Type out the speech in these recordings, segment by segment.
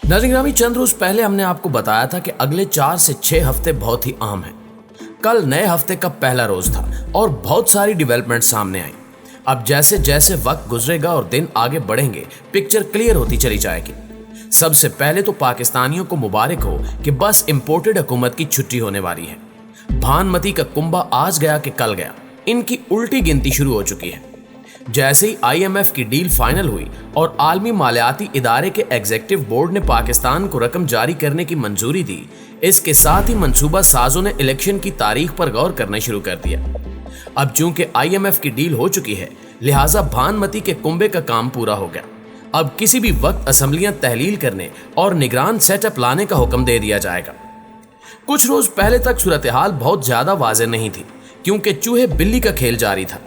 नाज़रीन ग्रामी, चंद रोज पहले हमने आपको बताया था कि अगले 4 से 6 हफ्ते बहुत ही अहम हैं। कल नए हफ्ते का पहला रोज था और बहुत सारी डेवलपमेंट सामने आई। अब जैसे जैसे वक्त गुजरेगा और दिन आगे बढ़ेंगे, पिक्चर क्लियर होती चली जाएगी। सबसे पहले तो पाकिस्तानियों को मुबारक हो कि बस इंपोर्टेड हुकूमत की छुट्टी होने वाली है। भानमती का कुंभा आज गया कि कल गया, इनकी उल्टी गिनती शुरू हो चुकी है। जैसे ही IMF की डील फाइनल हुई और आलमी मालियाती इदारे के एग्जीक्यूटिव बोर्ड ने पाकिस्तान को रकम जारी करने की मंजूरी दी, इसके साथ ही मंसूबा साजों ने इलेक्शन की तारीख पर गौर करना शुरू कर दिया। अब चूंकि IMF की डील हो चुकी है, लिहाजा भानमती के कुंभे का काम पूरा हो गया। अब किसी भी वक्त असम्बलियां तहलील करने और निगरान सेटअप लाने का हुक्म दे दिया जाएगा। कुछ रोज पहले तक सूरत हाल बहुत ज्यादा वाज़ेह नहीं थी, क्योंकि चूहे बिल्ली का खेल जारी था।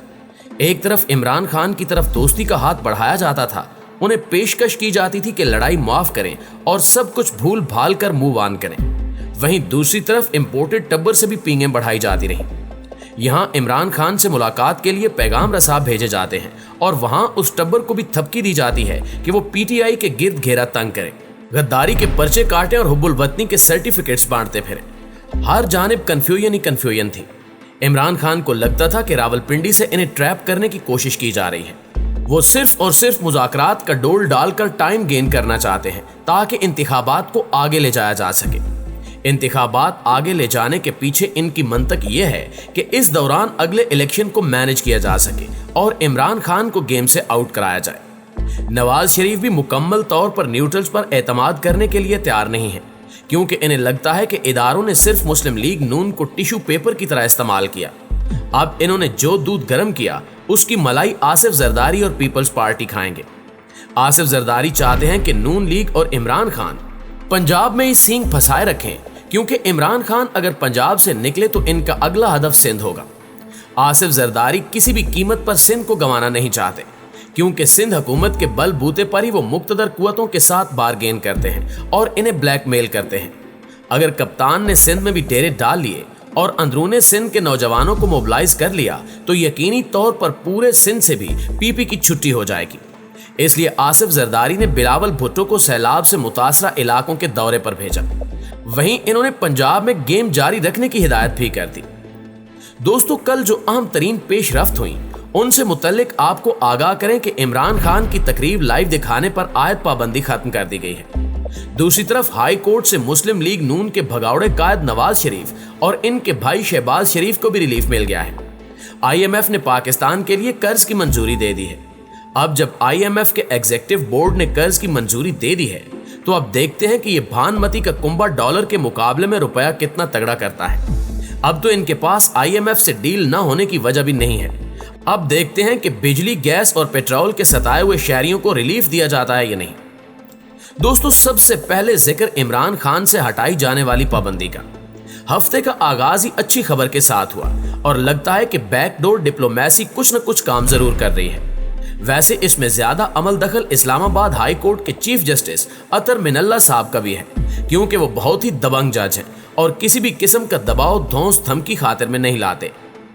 एक तरफ इमरान खान की तरफ दोस्ती का हाथ बढ़ाया जाता था, उन्हें पेशकश की जाती थी कि लड़ाई माफ करें और सब कुछ भूल भाल कर मुंह बांध करें। वहीं दूसरी तरफ इंपोर्टेड टब्बर से भी पींगें बढ़ाई जाती रहीं। यहाँ इमरान खान से मुलाकात के लिए पैगाम रसा भेजे जाते हैं और वहां उस टब्बर को भी थपकी दी जाती है कि वो PTI के गिर्द घेरा तंग करे, गद्दारी के पर्चे काटे और हुब्बुल वतनी के सर्टिफिकेट्स बांटते फिरे। हर जानिब कंफ्यूजन ही कंफ्यूजन थी। इमरान खान को लगता था कि रावलपिंडी से इन्हें ट्रैप करने की कोशिश की जा रही है। वो सिर्फ और सिर्फ मुज़ाकरात का डोल डालकर टाइम गेन करना चाहते हैं ताकि इंतखाबात को आगे ले जाया जा सके। इंतखाबात आगे ले जाने के पीछे इनकी मंतक ये है कि इस दौरान अगले इलेक्शन को मैनेज किया जा सके और इमरान खान को गेम से आउट कराया जाए। नवाज शरीफ भी मुकम्मल तौर पर न्यूट्रल्स पर एतमाद करने के लिए तैयार नहीं है, क्योंकि इन्हें लगता है कि इदारों ने सिर्फ मुस्लिम लीग नून को टिश्यू पेपर की तरह इस्तेमाल किया। अब इन्होंने जो दूध गर्म किया उसकी मलाई आसिफ जरदारी और पीपल्स पार्टी खाएंगे। आसिफ जरदारी चाहते हैं कि नून लीग और इमरान खान पंजाब में ही सींग फंसाए रखें, क्योंकि इमरान खान अगर पंजाब से निकले तो इनका अगला हदफ सिंध होगा। आसिफ जरदारी किसी भी कीमत पर सिंध को गंवाना नहीं चाहते, क्योंकि सिंध हुकूमत के बल बूते पर ही वो मुक्तदर कुव्वतों के साथ बारगेन करते हैं और इन्हें ब्लैकमेल करते हैं। अगर कप्तान ने सिंध में भी डेरे डाल लिए और अंदरूने सिंध के नौजवानों को मोबिलाइज कर लिया तो यकीनी तौर पर पूरे सिंध से भी PP की छुट्टी हो जाएगी। इसलिए आसिफ जरदारी ने बिलावल भुट्टो को सैलाब से मुतासरा इलाकों के दौरे पर भेजा। वहीं इन्होंने पंजाब में गेम जारी रखने की हिदायत भी कर दी। दोस्तों, कल जो अहम तरीन पेशरफ्त हुई उनसे मुतल्लिक आपको आगाह करें कि इमरान खान की तकरीब लाइव दिखाने पर आयत पाबंदी खत्म कर दी गई है। दूसरी तरफ हाई कोर्ट से मुस्लिम लीग नून के भगौड़े कायद नवाज शरीफ और इनके भाई शहबाज शरीफ को भी रिलीफ मिल गया है। IMF ने पाकिस्तान के लिए कर्ज की मंजूरी दे दी है। अब जब IMF के एग्जीक्यूटिव बोर्ड ने कर्ज की मंजूरी दे दी है तो अब देखते हैं कि ये भानमती का कुंभा डॉलर के मुकाबले में रुपया कितना तगड़ा करता है। अब तो इनके पास IMF से डील न होने की वजह भी नहीं है। अब देखते हैं कि बिजली, गैस और पेट्रोल के सताए हुए शहरियों को रिलीफ दिया जाता है या नहीं। दोस्तों, सबसे पहले जिक्र इमरान खान से हटाई जाने वाली पाबंदी का। हफ्ते का आगाज ही अच्छी खबर के साथ हुआ और लगता है कि बैकडोर डिप्लोमेसी कुछ न कुछ काम जरूर कर रही है। वैसे इसमें ज्यादा अमल दखल इस्लामाबाद हाई कोर्ट के चीफ जस्टिस अतर मिनल्ला साहब का भी है, क्योंकि वो बहुत ही दबंग जज हैं और किसी भी किस्म का दबाव, धौंस, धमकी खातिर में नहीं लाते।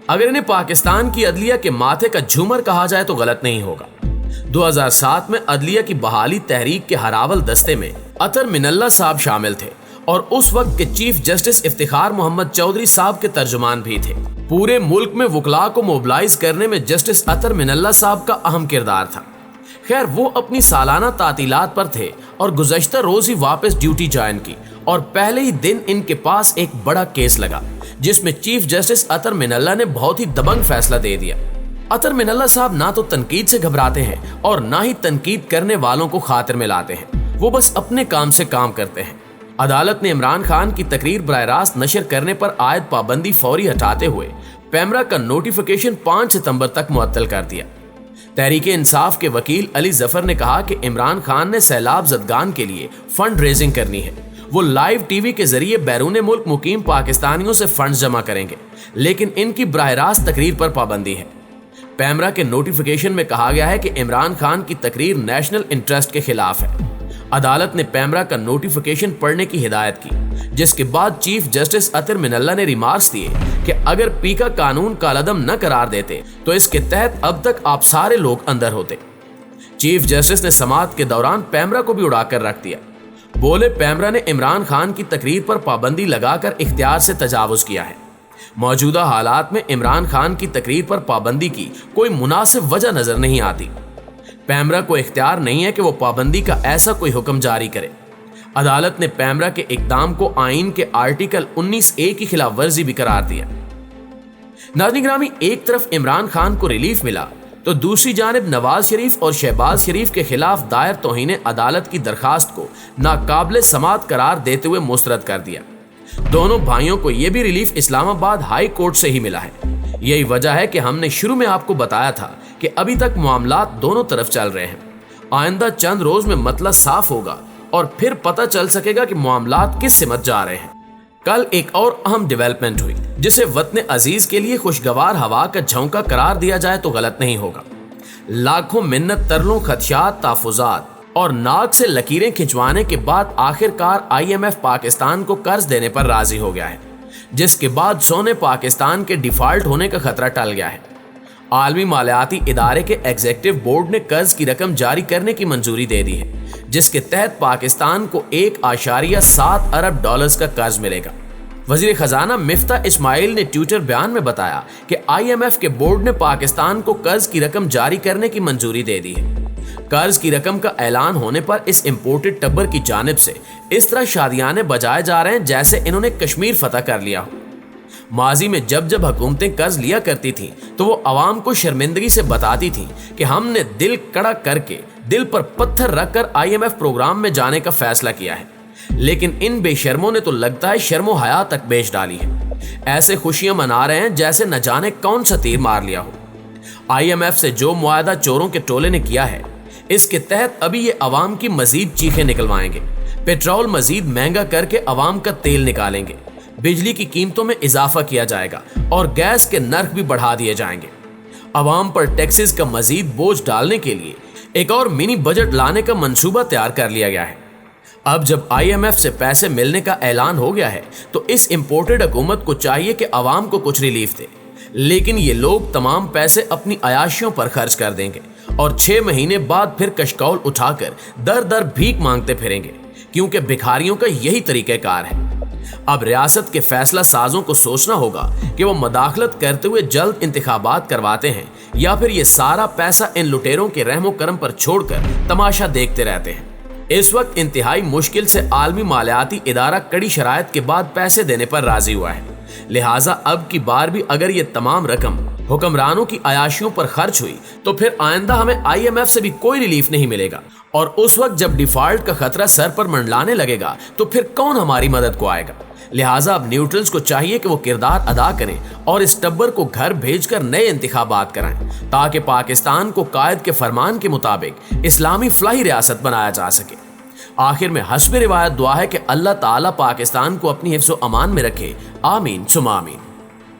अगर इन्हें पाकिस्तान की अदलिया के माथे का झूमर कहा जाए तो गलत नहीं होगा। 2007 में अदलिया की बहाली तहरीक के हरावल दस्ते में अतर मिनल्ला साहब शामिल थे और उस वक्त के चीफ जस्टिस इफ्तिखार मोहम्मद चौधरी साहब के तर्जुमान भी थे। पूरे मुल्क में वकला को मोबिलाइज करने में जस्टिस अतर मिनल्ला साहब का अहम किरदार था। खैर, वो अपनी सालाना तातीलात पर थे और गुज़श्ता रोज ही वापस ड्यूटी ज्वाइन की और पहले ही दिन इनके पास एक बड़ा केस लगा, जिसमें चीफ जस्टिस अतर मिनल्ला ने बहुत ही दबंग फैसला दे दिया। अतर मिनल्ला साहब ना तो तनकीद से घबराते हैं और ना ही तनकीद करने वालों को खातिर में लाते हैं। वो बस अपने काम से काम करते हैं। अदालत ने इमरान खान की तकरीर बराह रास्त नशर करने पर आयद पाबंदी फौरी हटाते हुए पैमरा का नोटिफिकेशन 5 सितंबर तक मुअत्तल कर दिया। तहरीक इंसाफ के वकील अली जफर ने कहा कि इमरान खान ने सैलाब जदगान के लिए फंड रेजिंग करनी है। वो लाइव टीवी के जरिए बैरून मुल्क मुकीम पाकिस्तानियों से फंड जमा करेंगे, लेकिन इनकी बराह रास्त तकरीर पर पाबंदी है। पैमरा के नोटिफिकेशन में कहा गया है कि इमरान खान की तकरीर नेशनल इंटरेस्ट के खिलाफ है। अदालत ने पैमरा का नोटिफिकेशन पढ़ने की हिदायत की, जिसके बाद चीफ जस्टिस अतर मिनल्ला ने रिमार्क्स दिए कि अगर पीका कानून कालादम न करार देते तो इसके तहत अब तक आप सारे लोग अंदर होते। चीफ जस्टिस ने समाअत के दौरान पैमरा को भी उड़ाकर रख दिया। बोले पैमरा ने इमरान खान की तकरीर पर पाबंदी लगाकर इख्तियार से तजावुज किया है। मौजूदा हालात में इमरान खान की तकरीर पर पाबंदी की कोई मुनासिब वजह नजर नहीं आती। पैमरा को इख्तियार नहीं है कि वो पाबंदी का ऐसा कोई हुक्म जारी करे। अदालत ने पैमरा के इकदाम को आईन के आर्टिकल 19A की खिलाफ वर्जी भी करार दिया। नाज़रीन ग्रामी, एक तरफ इमरान खान को रिलीफ मिला तो दूसरी जानिब नवाज शरीफ और शहबाज शरीफ के खिलाफ दायर तौहीन अदालत की दरखास्त को नाकाबिले समाअत करार देते हुए मुस्तरद कर दिया। दोनों भाइयों को यह भी रिलीफ इस्लामाबाद हाई कोर्ट से ही मिला है। यही वजह है कि हमने शुरू में आपको बताया था कि अभी तक मामलात दोनों तरफ चल रहे हैं। आइंदा चंद रोज में मतला साफ होगा और फिर पता चल सकेगा कि मामलात किस सिमत जा रहे हैं। कल एक और अहम डेवलपमेंट हुई जिसे वतन अजीज के लिए खुशगवार हवा का झोंका करार दिया जाए तो गलत नहीं होगा। लाखों मिन्नत तरलों, खदशात, ताफुजात और नाक से लकीरें खिंचवाने के बाद आखिरकार IMF पाकिस्तान को कर्ज देने पर राजी हो गया है, जिसके बाद सोने पाकिस्तान के डिफॉल्ट होने का खतरा टल गया है। आलमी मालियाती इदारे के एग्जीक्यूटिव बोर्ड ने कर्ज की रकम जारी करने की मंजूरी दे दी है, जिसके तहत पाकिस्तान को 1.7 अरब डॉलर्स का कर्ज मिलेगा। वजीर खजाना मिफ्ता इस्माइल ने ट्विटर बयान में बताया कि IMF के बोर्ड ने पाकिस्तान को कर्ज की रकम जारी करने की मंजूरी दे दी है। कर्ज की रकम का ऐलान होने पर इस इंपोर्टेड टब्बर की जानिब से इस तरह शादियाने बजाए जा रहे हैं जैसे इन्होंने कश्मीर फतह कर लिया हो। माजी में जब जब हुकूमतें कर्ज लिया करती थीं तो वो अवाम को शर्मिंदगी से बताती थीं कि हमने दिल कड़ा करके, दिल पर पत्थर रखकर IMF प्रोग्राम में जाने का फैसला किया है, लेकिन इन बेशर्मों ने तो लगता है शर्मो हया तक बेच डाली है। ऐसे खुशियां मना रहे हैं जैसे न जाने कौन सा तीर मार लिया हो। IMF से जो मुआहदा चोरों के टोले ने किया है, इसके तहत अभी ये अवाम की मजीद चीखें निकलवाएंगे। पेट्रोल मजीद महंगा करके अवाम का तेल निकालेंगे, बिजली की कीमतों में इजाफा किया जाएगा और गैस के नर्ख भी बढ़ा दिए जाएंगे। अवाम पर टैक्सेस का मजीद बोझ डालने के लिए एक और मिनी बजट लाने का मंसूबा तैयार कर लिया गया है। अब जब IMF से पैसे मिलने का ऐलान हो गया है तो इस इंपोर्टेड हुकूमत को चाहिए कि अवाम को कुछ रिलीफ दे, लेकिन ये लोग तमाम पैसे अपनी अयाशियों पर खर्च कर देंगे और 6 महीने बाद फिर कशकौल उठाकर दर दर भीख मांगते फिरेंगे, क्योंकि भिखारियों का यही तरीक़ेकार है। अब रियासत के फैसला साजों को सोचना होगा कि वो मदाखलत करते हुए जल्द इंतखाबात करवाते हैं या फिर ये सारा पैसा इन लुटेरों के रहमो करम पर छोड़कर तमाशा देखते रहते हैं। इस वक्त इंतहाई मुश्किल से आलमी मालियाती इदारा कड़ी शराइत के बाद पैसे देने पर राजी हुआ है, लिहाजा अब की बार भी अगर ये तमाम रकम हुक्मरानों की अयाशियों पर खर्च हुई तो फिर आइंदा हमें IMF से भी कोई रिलीफ नहीं मिलेगा, और उस वक्त जब डिफॉल्ट का खतरा सर पर मंडलाने लगेगा तो फिर कौन हमारी मदद को आएगा। लिहाजा अब न्यूट्रल्स को चाहिए कि वो किरदार अदा करें और इस टब्बर को घर भेजकर नए इंतखाबात कराएं, ताकि पाकिस्तान को कायद के फरमान के मुताबिक इस्लामी फलाही रियासत बनाया जा सके। आखिर में हस्ब रिवायत दुआ है कि अल्लाह ताला पाकिस्तान को अपनी हिफ्ज़ व अमान में रखे। आमीन सुमा आमीन।